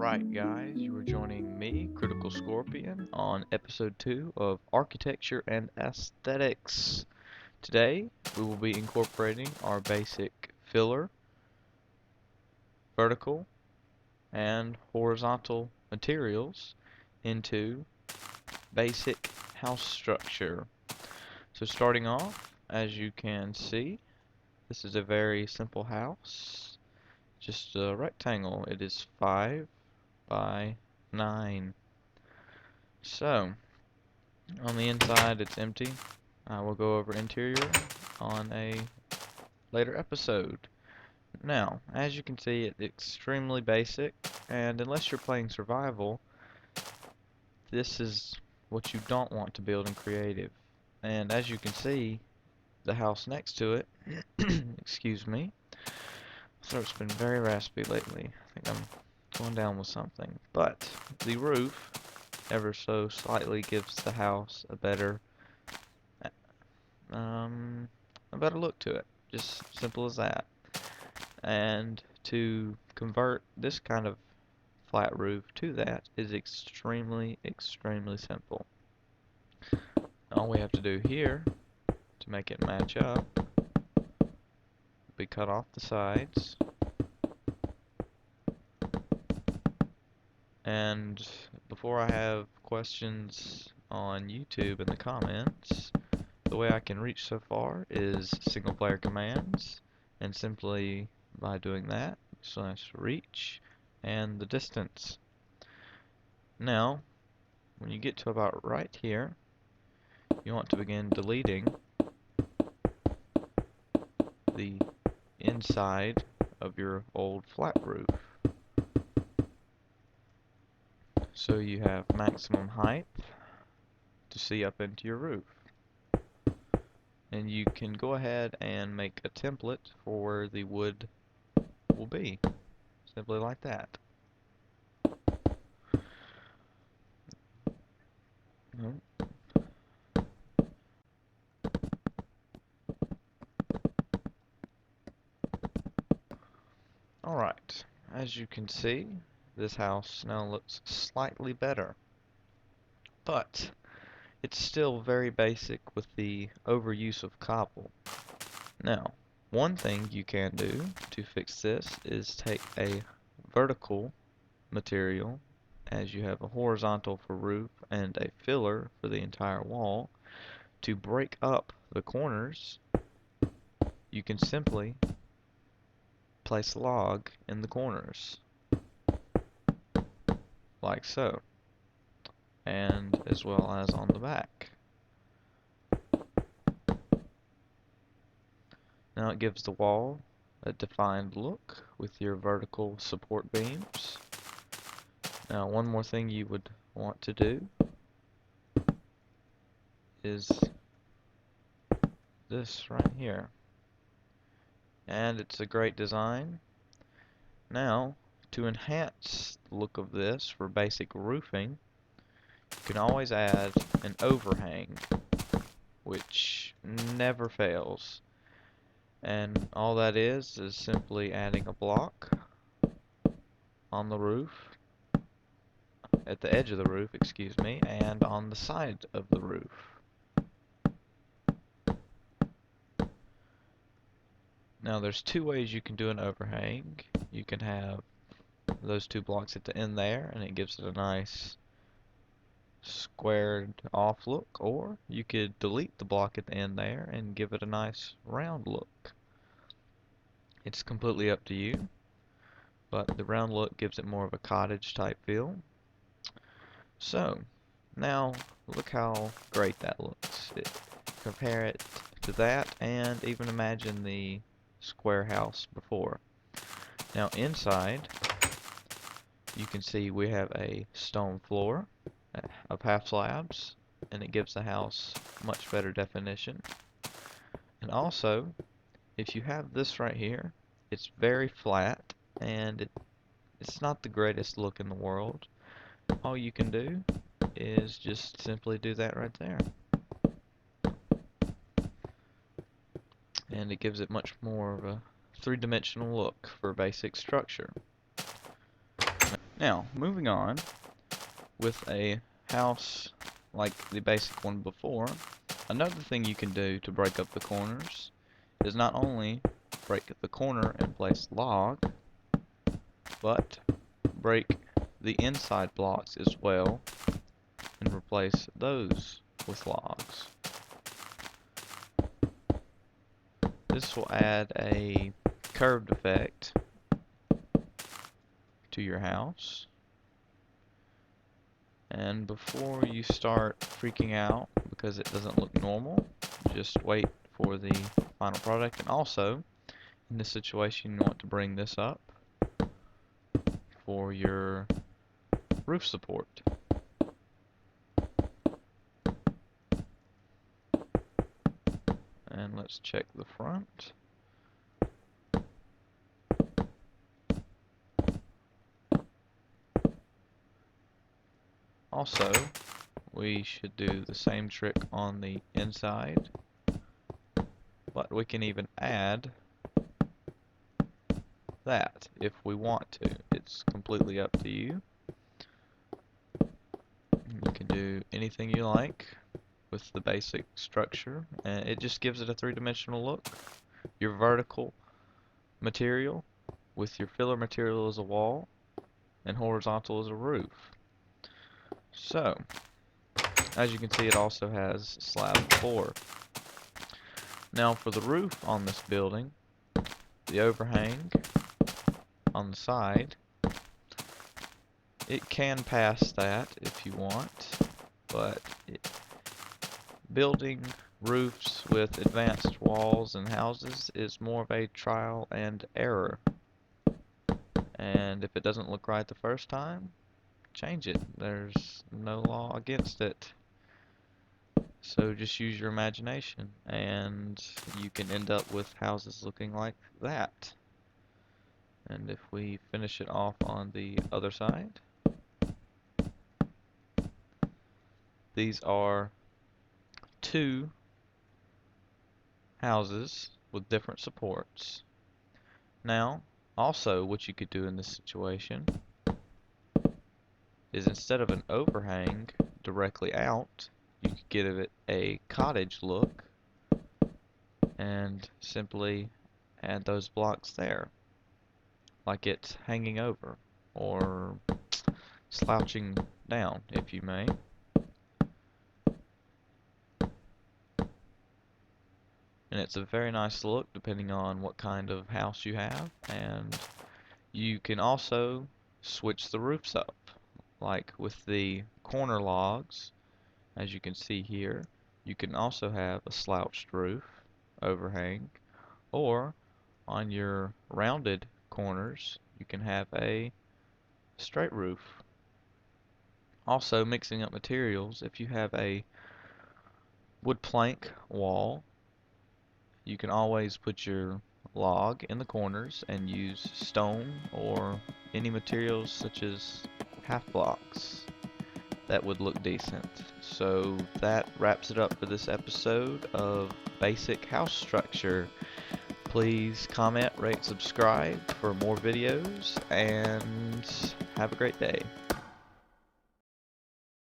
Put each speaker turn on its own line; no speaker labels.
Alright, guys, you are joining me, Critical Scorpion, on episode 2 of Architecture and Aesthetics. Today, we will be incorporating our basic filler, vertical, and horizontal materials into basic house structure. So starting off, as you can see, this is a very simple house, just a rectangle. It is 5 by 9. So, on the inside it's empty. I will go over interior on a later episode. Now, as you can see, it's extremely basic, and unless you're playing survival, this is what you don't want to build in creative. And as you can see, the house next to it, excuse me, throat's been very raspy lately. I think I'm going down with something. But the roof, ever so slightly, gives the house um, a better look to it. Just simple as that. And to convert this kind of flat roof to that is extremely, extremely simple. All we have to do here to make it match up, we cut off the sides, and before I have questions on YouTube in the comments, the way I can reach so far is single player commands, and simply by doing that, slash reach and the distance. Now, when you get to about right here, you want to begin deleting the inside of your old flat roof. So you have maximum height to see up into your roof. And you can go ahead and make a template for where the wood will be. Simply like that. Alright, as you can see, this house now looks slightly better. But it's still very basic with the overuse of cobble. Now, one thing you can do to fix this is take a vertical material, as you have a horizontal for roof and a filler for the entire wall. To break up the corners, you can simply place a log in the corners, like so, and as well as on the back. Now it gives the wall a defined look with your vertical support beams. Now one more thing you would want to do is this right here. And it's a great design. Now, to enhance the look of this for basic roofing, you can always add an overhang, which never fails. And all that is simply adding a block on the roof, at the edge of the roof, excuse me, and on the side of the roof. Now there's two ways you can do an overhang. You can have those two blocks at the end there, and it gives it a nice squared off look, or you could delete the block at the end there and give it a nice round look. It's completely up to you, but the round look gives it more of a cottage type feel. So now look how great that looks. Compare it to that, and even imagine the square house before. Now inside, you can see we have a stone floor of half slabs, and it gives the house much better definition. And also, if you have this right here, it's very flat, and it's not the greatest look in the world. All you can do is just simply do that right there. And it gives it much more of a three-dimensional look for basic structure. Now, moving on, with a house like the basic one before, another thing you can do to break up the corners is not only break the corner and place log, but break the inside blocks as well and replace those with logs. This will add a curved effect to your house. And before you start freaking out because it doesn't look normal, just wait for the final product. And also, in this situation, you want to bring this up for your roof support. And let's check the front. Also, we should do the same trick on the inside, but we can even add that if we want to. It's completely up to you. You can do anything you like with the basic structure, and it just gives it a three-dimensional look. Your vertical material with your filler material as a wall and horizontal as a roof. So, as you can see, it also has slab 4. Now for the roof on this building, the overhang on the side, it can pass that if you want, but building roofs with advanced walls and houses is more of a trial and error. And if it doesn't look right the first time, change it. There's no law against it. So just use your imagination and you can end up with houses looking like that. And if we finish it off on the other side, these are 2 houses with different supports. Now, also what you could do in this situation is instead of an overhang directly out, you could give it a cottage look and simply add those blocks there, like it's hanging over or slouching down, if you may. And it's a very nice look depending on what kind of house you have. And you can also switch the roofs up, like with the corner logs, as you can see here. You can also have a slouched roof overhang, or on your rounded corners you can have a straight roof. Also, mixing up materials, if you have a wood plank wall, you can always put your log in the corners and use stone or any materials such as half blocks. That would look decent. So that wraps it up for this episode of Basic House Structure. Please comment, rate, subscribe for more videos, and have a great day.